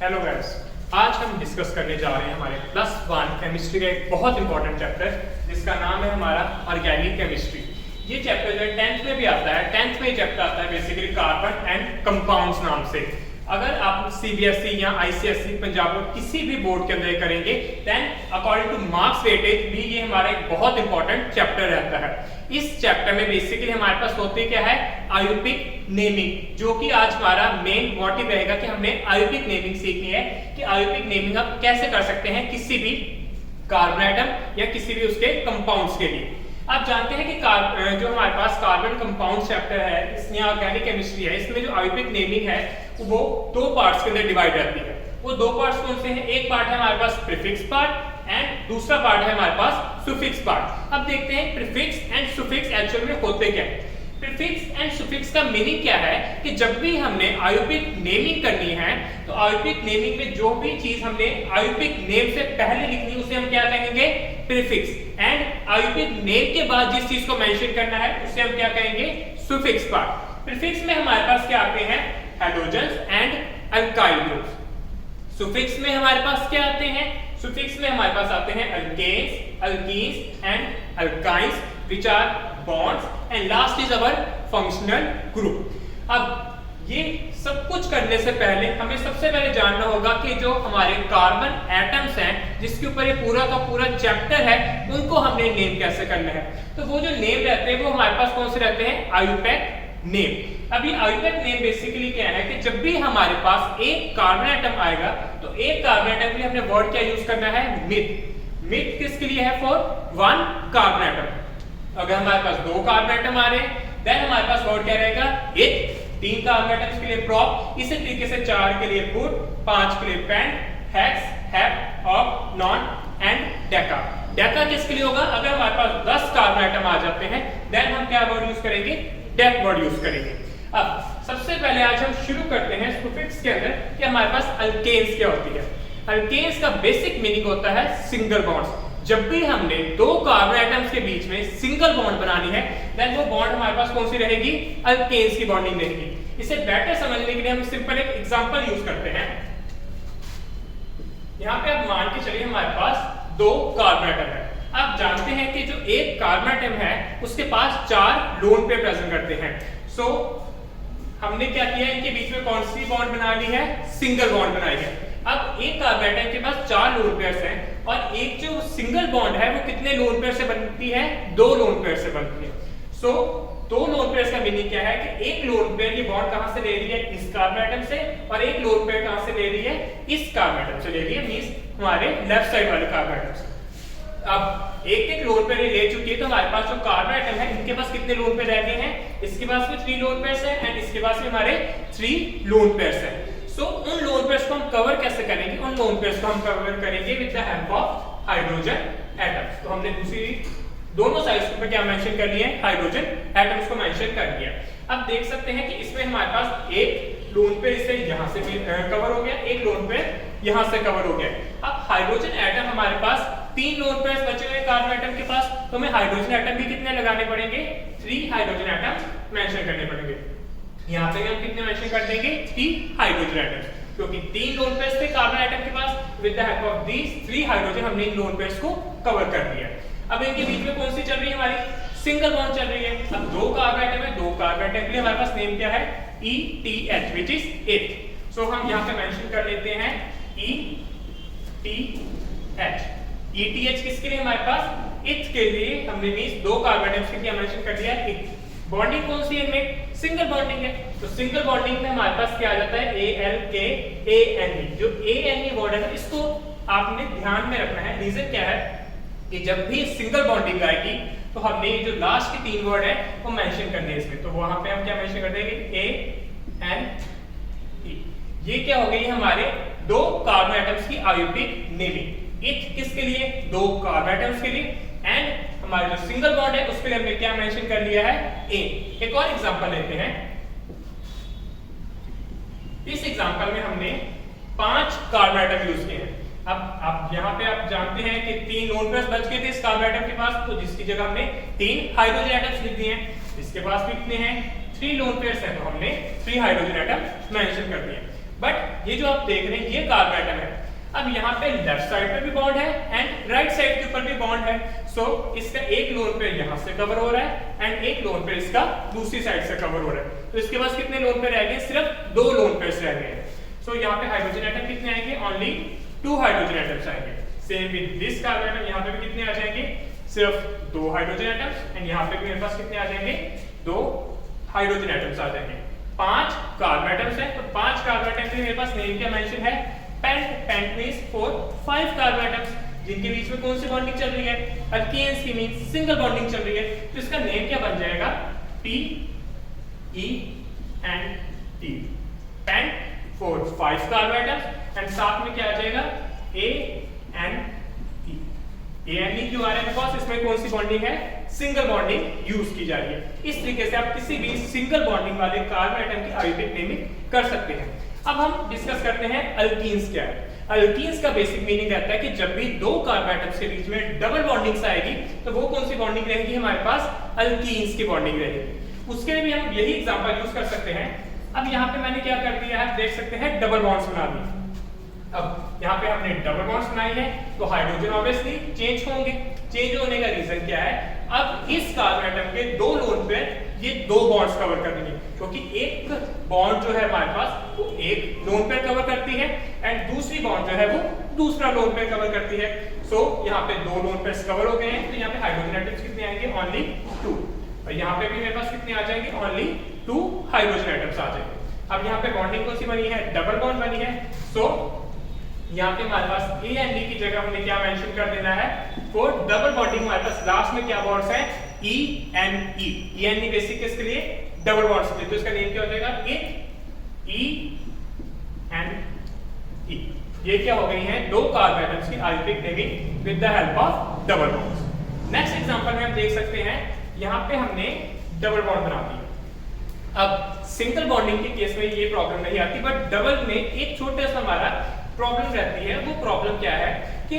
Hello guys, आज हम discuss करने जा रहे हैं हमारे +1 केमिस्ट्री का एक बहुत इंपॉर्टेंट चैप्टर जिसका नाम है हमारा ऑर्गेनिक केमिस्ट्री। ये चैप्टर जो है 10th में भी आता है। 10th में ये चैप्टर आता है बेसिकली कार्बन एंड कंपाउंड्स नाम से। अगर आप सीबीएसई या आईसीएसई पंजाब बोर्ड किसी भी बोर्ड के अंदर करेंगे then according to marks weightage भी ये हमारा एक बहुत इंपॉर्टेंट चैप्टर रहता है। इस चैप्टर में बेसिकली हमारे पास होते क्या है, आयुर्वेदिक नेमिंग, जो कि आज हमारा मेन मोटिव रहेगा कि हमने आयुर्वेदिक नेमिंग सीखनी है कि आयुर्वेदिक नेमिंग हम कैसे कर सकते हैं किसी भी कार्बन आइटम या किसी भी उसके कंपाउंड्स के लिए। आप जानते हैं कि जो हमारे पास कार्बन कंपाउंड चैप्टर है, इसमें ऑर्गेनिक केमिस्ट्री है, इसमें जो आयुर्वेदिक नेमिंग है वो दो पार्ट्स के अंदर डिवाइड रहती है। वो दो पार्ट्स कौन से हैं? एक पार्ट है हमारे पास प्रीफिक्स पार्ट एंड दूसरा पार्ट है हमारे पास सुफिक्स पार्ट। अब देखते हैं प्रीफिक्स एंड सुफिक्स एक्चुअल में होते क्या है। प्रीफिक्स एंड सुफिक्स का मीनिंग क्या है कि जब भी हमने आयुर्वेदिक नेमिंग करनी है तो आयुर्वेदिक नेमिंग में जो भी चीज हमने आयुर्वेदिक नेम से पहले लिखनी है उसे हम क्या कहेंगे? प्रीफिक्स। एंड आयुर्वेदिक नेम के बाद जिस चीज को मेंशन करना है उसे हम क्या कहेंगे? Suffix part. प्रीफिक्स में हमारे पास क्या आते हैं? Halogens and alkyl groups. Suffix में हमारे पास क्या आते हैं? सुफिक्स में हमारे पास आते हैं alkanes, alkenes and alkynes which are bonds and last is our functional group. अब ये सब कुछ करने से पहले हमें सबसे पहले जानना होगा कि जो हमारे कार्बन एटम्स हैं जिसके ऊपर ये पूरा का पूरा चैप्टर है उनको हमने नेम कैसे करना है। तो वो जो नेम रहते हैं वो हमारे पास कौन से रहते हैं? आयुर्वेदिक नेम। अभी आयुर्वेदिक नेम बेसिकली क्या है कि जब भी हमारे पास एक कार्बन एटम आएगा तो एक कार्बन एटम के लिए हमने वर्ड क्या यूज करना है? मिथ। मिथ किसके लिए है? For one carbon atom. अगर हमारे पास दो कार्बन एटम आ रहे हैं देन हमारे पास वर्ड क्या रहेगा? इथ। तीन कार्बन एटम्स के लिए प्रॉप, इसी तरीके से 4 के लिए पुट, 5 के लिए pent, hex, hept, oct, non and deca. Deca किसके लिए होगा? अगर हमारे पास 10 कार्बन एटम आ जाते हैं देन हम क्या वर्ड यूज करेंगे? डेक वर्ड यूज करेंगे। अब सबसे पहले आज हम शुरू करते हैं सुफिक्स के अंदर कि हमारे पास अल्केन्स क्या होती है। अल्केन्स का बेसिक मीनिंग होता है सिंगल बॉन्ड्स। जब भी हमने दो कार्बन एटम्स के बीच में सिंगल बॉन्ड बनानी है देन वो बॉन्ड हमारे पास कौन सी रहेगी? अल्केन्स की बॉन्डिंग रहेगी। इसे बेटर समझने के लिए हम सिंपल एक एग्जांपल यूज करते हैं। यहाँ पे आप मान के चलिए हमारे पास दो कार्बन एटम है। आप जानते हैं कि जो एक कार्बन एटम है उसके पास 4 लोन पेयर प्रेजेंट करते हैं। सो हमने क्या किया, इनके बीच में कौन सी बॉन्ड बना ली है? सिंगल बॉन्ड बनाई है। अब एक कार्बन एटम के पास 4 लोन पेयर्स हैं और एक जो सिंगल बॉन्ड है वो कितने लोन पेयर से बनती है? 2 लोन पेयर से बनती है। सो 2 लोन पेयर्स का मीनिंग क्या है कि एक लोन पेयर ये बॉन्ड कहां से ले रही है? इस कार्बन एटम से, और एक लोन पेयर कहां से ले रही है? इस कार्बन एटम से ले रही है, मींस हमारे लेफ्ट साइड वाले कार्बन एटम से। अब एक एक लोन पेयर ले चुकी है तो हमारे पास जो कार्बन एटम है इनके पास कितने लोन पेयर रह गए हैं? इसके पास भी 3 लोन पेयर्स हैं एंड इसके पास भी हमारे 3 लोन पेयर्स हैं। सो उन लोन पेयर्स को हम कवर कैसे करेंगे? उन लोन पेयर्स को हम कवर करेंगे with the help of hydrogen atoms. तो हमने दूसरी दोनों साइड्स पे क्या मेंशन कर लिए? हाइड्रोजन एटम्स को मेंशन कर दिया। अब देख सकते हैं कि इसमें हमारे पास एक लोन पेयर इससे यहां से कवर हो गया, एक लोन पेयर यहां से कवर हो गया। अब हाइड्रोजन एटम हमारे पास 3 लोन पेयर्स बचे हुए कार्बन एटम के पास, तो हमें हाइड्रोजन एटम भी कितने लगाने पड़ेंगे? 3 हाइड्रोजन एटम मेंशन करने पड़ेंगे। यहाँ पे हम कितने मेंशन कर देंगे? 3 हाइड्रोजन एटम्स, क्योंकि 3 लोन पेयर्स थे कार्बन एटम के पास। With the help of these 3 hydrogen हमने इन लोन पेयर्स को कवर कर दिया। अब इनके बीच में कौन सी चल रही है? हमारी सिंगल बॉन्ड चल रही है। अब 2 कार्बन एटम है, 2 कार्बन एटम के लिए हमारे पास नेम क्या है? ETH व्हिच इज इथ। सो हम यहाँ पे मेंशन कर लेते हैं ETH। ETH किसके लिए? हमारे पास इथ के लिए हमने मींस 2 कार्बन एटम्स के लिए मेंशन कर दिया इथ। बॉन्डिंग कौन सी है इनमें? सिंगल बॉन्डिंग है। तो सिंगल बॉन्डिंग में हमारे पास क्या आ जाता है? ALKANE। जो ANE वर्ड है इसको आपने ध्यान में रखना है। रीजन क्या है कि जब भी सिंगल बॉन्डिंग आएगी तो हमने जो लास्ट के 3 वर्ड है वो मेंशन करने हैं इसमें। तो वहां पे हम क्या मेंशन कर देंगे? ANE। ये क्या हो गई हमारे 2 कार्बन एटम्स की आयुर्वेदिक नेमिंग। इथ किसके लिए? 2 कार्बन एटम्स के लिए। एंड हमारे जो सिंगल बॉन्ड है उसके लिए हमने क्या मेंशन कर लिया है? A। एक और एग्जांपल लेते हैं। इस एग्जांपल में हमने 5 कार्बन एटम यूज किए हैं। अब आप यहाँ पे आप जानते हैं कि 3 लोन पेयर्स बच गए थे इस कार्बन एटम के पास, तो जिसकी जगह हमने 3 हाइड्रोजन एटम्स लिख दिए हैं। इसके पास भी कितने हैं? 3 लोन पेयर्स हैं, तो हमने 3 हाइड्रोजन एटम मेंशन कर दिए। बट ये जो आप देख रहे हैं ये कार्बन एटम है। अब यहाँ पे लेफ्ट साइड पे भी बॉन्ड है एंड राइट साइड के ऊपर भी बॉन्ड है। सो इसका एक लोन पेयर यहाँ से कवर हो रहा है एंड एक लोन पेयर इसका दूसरी साइड से कवर हो रहा है। तो इसके पास कितने लोन पेयर रह गए? सिर्फ 2 लोन पेयर्स रह गए हैं। सो यहाँ पे हाइड्रोजन एटम कितने आएंगे? ओनली 2 हाइड्रोजन एटम्स आएंगे। Same with this carbon atom, यहाँ पे भी कितने आ जाएंगे? सिर्फ 2 हाइड्रोजन एटम्स एंड यहाँ पे भी मेरे पास कितने आ जाएंगे? 2 हाइड्रोजन एटम्स आ जाएंगे। 5 कार्बन एटम्स हैं, तो 5 कार्बन एटम्स में मेरे पास नेम क्या मेंशन है? Pent. Pent means 5 carbon atoms जिनके बीच में कौन सी बॉन्डिंग चल रही है? अल्केन्स की मींस सिंगल बॉन्डिंग चल रही है। तो इसका नेम क्या बन जाएगा? P E N T। Pent 5 carbon atoms and साथ में क्या आ जाएगा? A N E। A N E क्यों आ रहा है? बिकॉज़ इसमें कौन सी बॉन्डिंग है? सिंगल बॉन्डिंग यूज की जा रही है। इस तरीके से आप किसी भी सिंगल बॉन्डिंग वाले कार्बन एटम की आयोगिक नेमिंग कर सकते हैं। अब हम डिस्कस करते हैं अल्कीन्स क्या है। अल्कीन्स का बेसिक मीनिंग रहता है कि जब भी 2 कार्बन एटम्स के बीच में डबल बॉन्डिंग्स आएगी तो वो कौन सी बॉन्डिंग रहेगी? हमारे पास अल्कीन्स की बॉन्डिंग रहेगी। उसके लिए भी हम यही एग्जांपल यूज कर सकते हैं। अब यहाँ पे मैंने क्या कर दिया है? देख सकते हैं डबल बॉन्ड्स बना दिए। अब यहाँ पे हमने डबल बॉन्ड्स बनाए हैं तो हाइड्रोजन ऑब्वियसली चेंज होंगे। चेंज होने का रीजन क्या है? अब इस कार्बन एटम के 2 लोन पे ये 2 बॉन्ड्स कवर कर देंगे, क्योंकि एक बॉन्ड जो है हमारे पास वो एक लोन पेयर कवर करती है एंड दूसरी बॉन्ड जो है वो दूसरा लोन पेयर कवर करती है। सो यहाँ पे 2 लोन पेयर्स कवर हो गए हैं। तो यहाँ पे हाइड्रोजन एटम्स कितने आएंगे? ओनली 2। और यहाँ पे भी मेरे पास कितने आ जाएंगे? ओनली 2 हाइड्रोजन एटम्स आ जाएंगे। अब यहाँ पे बॉन्डिंग कौन सी बनी है? डबल बॉन्ड बनी है। सो यहाँ पे हमारे पास ए एंड डी की जगह हमने क्या मेंशन कर देना है? फॉर डबल बॉन्डिंग हमारे पास लास्ट में क्या बॉन्ड्स हैं? ई and E. E and E basic किसके लिए? डबल बॉन्ड्स के लिए। तो इसका नेम क्या हो जाएगा? It E and E. ये क्या हो गई हैं? 2 कार्बन एटम्स की आयोगिक naming with the help of double bonds. Next example में हम देख सकते हैं, यहाँ पे हमने डबल बॉन्ड बना दिया। अब सिंगल बॉन्डिंग के केस में ये प्रॉब्लम नहीं आती, बट डबल में एक छोटा सा हमारा प्रॉब्लम रहती है। वो प्रॉब्लम क्या है कि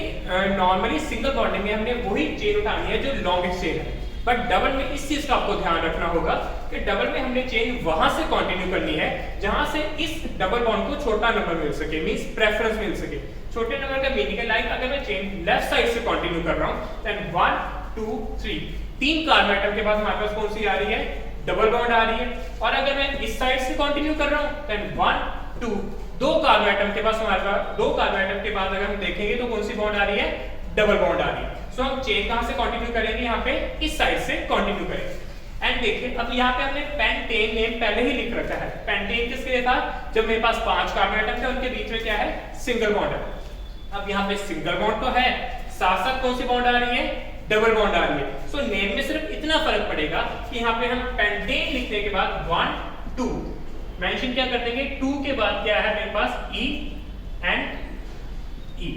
नॉर्मली सिंगल बॉन्डिंग में हमने वही चेन उठानी है जो लॉन्गेस्ट चेन है, बट डबल में इस चीज का आपको ध्यान रखना होगा कि डबल में हमने चेन वहां से कंटिन्यू करनी है जहां से इस डबल बॉन्ड को छोटा नंबर मिल सके, मींस प्रेफरेंस मिल सके। छोटे नंबर का मीनिंग है लाइक अगर मैं चेन लेफ्ट साइड से कंटिन्यू कर रहा हूं देन 1 2 3 3 कार्बन एटम के बाद हमारे पास कौन सी आ रही है? डबल बॉन्ड आ रही है। और अगर मैं इस साइड से कंटिन्यू कर रहा हूं देन 1 2 2 कार्बन एटम के पास हमारे पास 2 कार्बन एटम के बाद अगर हम देखेंगे तो कौन सी बॉन्ड आ रही है? डबल बॉन्ड आ रही है। सो हम चेन कहां से कंटिन्यू करेंगे? यहाँ पे इस साइड से कंटिन्यू करेंगे। एंड देखिए अब यहाँ पे हमने पेंटेन नेम पहले ही लिख रखा है। पेंटेन किसके लिए था? जब मेरे पास 5 कार्बन एटम थे उनके बीच में क्या है? सिंगल बॉन्ड है। अब यहाँ पे सिंगल बॉन्ड तो है, साथ साथ कौन सी बॉन्ड आ रही है? डबल बॉन्ड आ रही है। सो नेम में सिर्फ इतना फर्क पड़ेगा कि यहाँ पे हम पेंटेन लिखने के बाद 1 2 मेंशन क्या कर देंगे? 2 के बाद क्या है मेरे पास? E and E।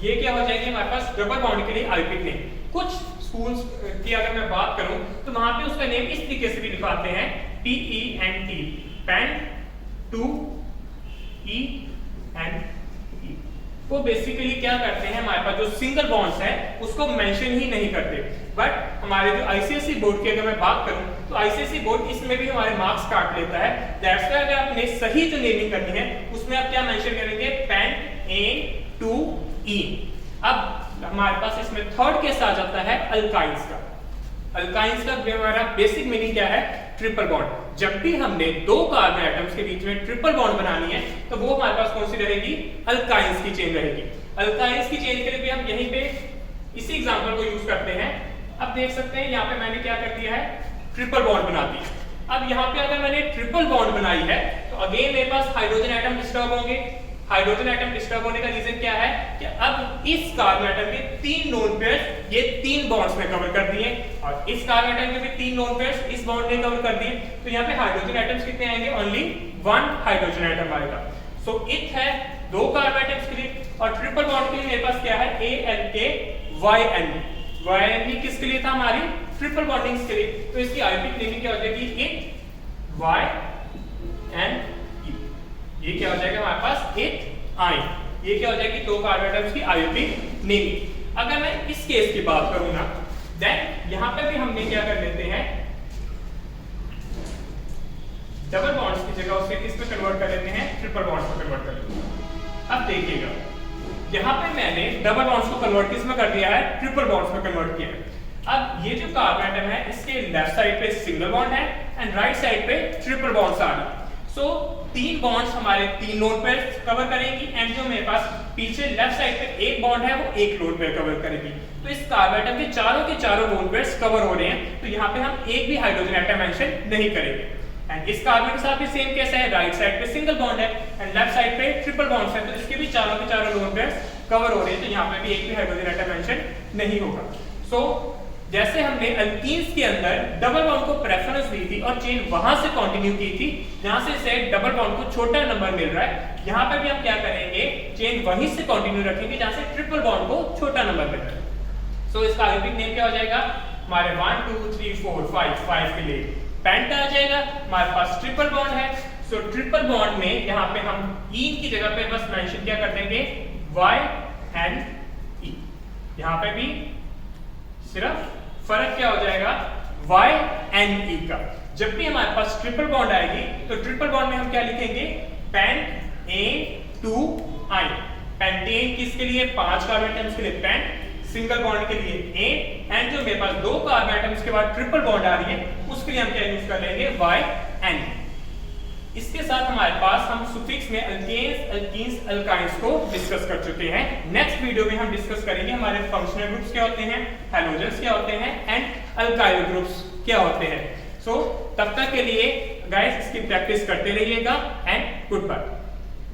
ये क्या हो जाएगी हमारे पास? डबल बॉन्ड के लिए आयोगिक नेम। कुछ स्कूल्स की अगर मैं बात करूं तो वहां पे उसका नेम इस तरीके से भी लिखवाते हैं PENT, pent 2 E and E। वो बेसिकली क्या करते हैं? हमारे पास जो सिंगल बॉन्ड्स हैं उसको मेंशन ही नहीं करते। बट हमारे जो आईसीएसई बोर्ड की अगर मैं बात करूं तो आईसीएसई बोर्ड इसमें भी हमारे मार्क्स काट लेता है। दैट्स व्हाई अगर आपने सही जो नेमिंग करनी है उसमें आप क्या मेंशन करेंगे? Pent N 2 E। अब हमारे पास इसमें थर्ड केस आ जाता है अल्काइंस का। अल्काइंस का हमारा बेसिक मीनिंग क्या है? Triple bond. जब भी हमने 2 कार्बन एटम्स के बीच में ट्रिपल बॉन्ड बनानी है तो वो हमारे पास कौन सी रहेगी? अल्काइंस की चेन रहेगी। अल्काइंस की चेन के लिए भी हम यहीं पे इसी एग्जांपल को यूज करते हैं। अब देख सकते हैं यहाँ पे मैंने क्या कर दिया है? ट्रिपल बॉन्ड बना दिया। अब यहाँ पे अगर मैंने ट्रिपल बॉन्ड बनाई है तो अगेन मेरे पास हाइड्रोजन एटम डिस्टर्ब होंगे। हाइड्रोजन एटम डिस्टर्ब होने का रीजन क्या है कि अब इस कार्बन एटम के 3 लोन पेयर्स ये 3 बॉन्ड्स में कवर कर दिए और इस कार्बन एटम के भी 3 लोन पेयर्स इस बॉन्ड ने कवर कर दिए। तो यहाँ पे हाइड्रोजन एटम्स कितने आएंगे? ओनली 1 हाइड्रोजन एटम आएगा। सो इट है 2 कार्बन एटम्स के लिए और ट्रिपल बॉन्ड के लिए मेरे पास क्या है? ALK YNB किसके लिए था? हमारी ट्रिपल बॉन्डिंग्स के लिए। तो इसकी आयोगिक नेमिंग क्या हो जाएगी? इट Y एंड ये क्या हो जाएगा हमारे पास? It I. ये क्या हो जाएगी? 2 कार्बन एटम्स की आयोगिक नेमिंग। अगर मैं इस केस की बात करूं ना देन यहां पे भी हमने क्या कर लेते हैं? डबल बॉन्ड्स की जगह उसे किस पे कन्वर्ट कर लेते हैं, ट्रिपल बॉन्ड्स में कन्वर्ट कर लेते हैं। अब देखिएगा यहाँ पे मैंने डबल बॉन्ड्स को कन्वर्ट किस में कर दिया है, ट्रिपल बॉन्ड्स में कन्वर्ट किया है। अब ये जो कार्बन एटम है इसके लेफ्ट साइड पे सिंगल बॉन्ड है एंड राइट साइड पे ट्रिपल बॉन्ड्स आ रहे हैं। सो तीन बॉन्ड्स हमारे तीन लोन पेयर कवर करेंगी एंड जो मेरे पास पीछे लेफ्ट साइड पे एक बॉन्ड है वो एक लोन पेयर कवर करेगी। तो इस कार्बन एटम के चारों लोन पेयर्स कवर हो रहे हैं, तो यहाँ पे हम एक भी हाइड्रोजन एटम मेंशन नहीं करेंगे। एंड इस कार्बन के साथ भी सेम कैसा है, राइट साइड पे सिंगल बॉन्ड है एंड लेफ्ट साइड पे ट्रिपल बॉन्ड्स है, तो इसके भी चारों के चारों लोन पेयर्स कवर हो रहे हैं, तो यहाँ पे भी एक भी हाइड्रोजन एटम मेंशन नहीं होगा। सो जैसे हमने अल्कीन्स के अंदर डबल बॉन्ड को प्रेफरेंस दी थी और चेन वहां से कंटिन्यू की थी जहां से डबल बॉन्ड को छोटा नंबर मिल रहा है, यहाँ पे भी हम क्या करेंगे, चेन वहीं से कंटिन्यू रखेंगे जहां से ट्रिपल बॉन्ड को छोटा नंबर मिल रहा है। सो इसका आयोगिक नेम क्या हो जाएगा, हमारे 1 2 3 4 5 के लिए पेंट आ जाएगा। हमारे पास ट्रिपल बॉन्ड है, सो ट्रिपल बॉन्ड में यहाँ पे हम ईन की जगह पे बस मेंशन क्या कर देंगे, Y and E। यहाँ पे भी सिर्फ फर्क क्या हो जाएगा, Y and E का। जब भी हमारे पास ट्रिपल बॉन्ड आएगी तो ट्रिपल बॉन्ड में हम क्या लिखेंगे, पेंट पेंटेन किसके लिए, 5 कार्बन एटम्स के लिए पेंट, सिंगल बॉन्ड के लिए A एंड जो मेरे पास 2 कार्बन एटम्स के बाद ट्रिपल बॉन्ड आ रही है उसके लिए हम क्या यूज कर लेंगे, Y and E। इसके साथ हमारे पास हम सुफिक्स में अल्केन्स, अल्कीन्स, अल्काइंस को डिस्कस कर चुके हैं। नेक्स्ट वीडियो में हम डिस्कस करेंगे हमारे फंक्शनल ग्रुप्स क्या होते हैं, हैलोजेंस क्या होते हैं एंड अल्काइल ग्रुप्स क्या होते हैं। सो तब तक के लिए गाइस इसकी प्रैक्टिस करते रहिएगा एंड गुड बाय।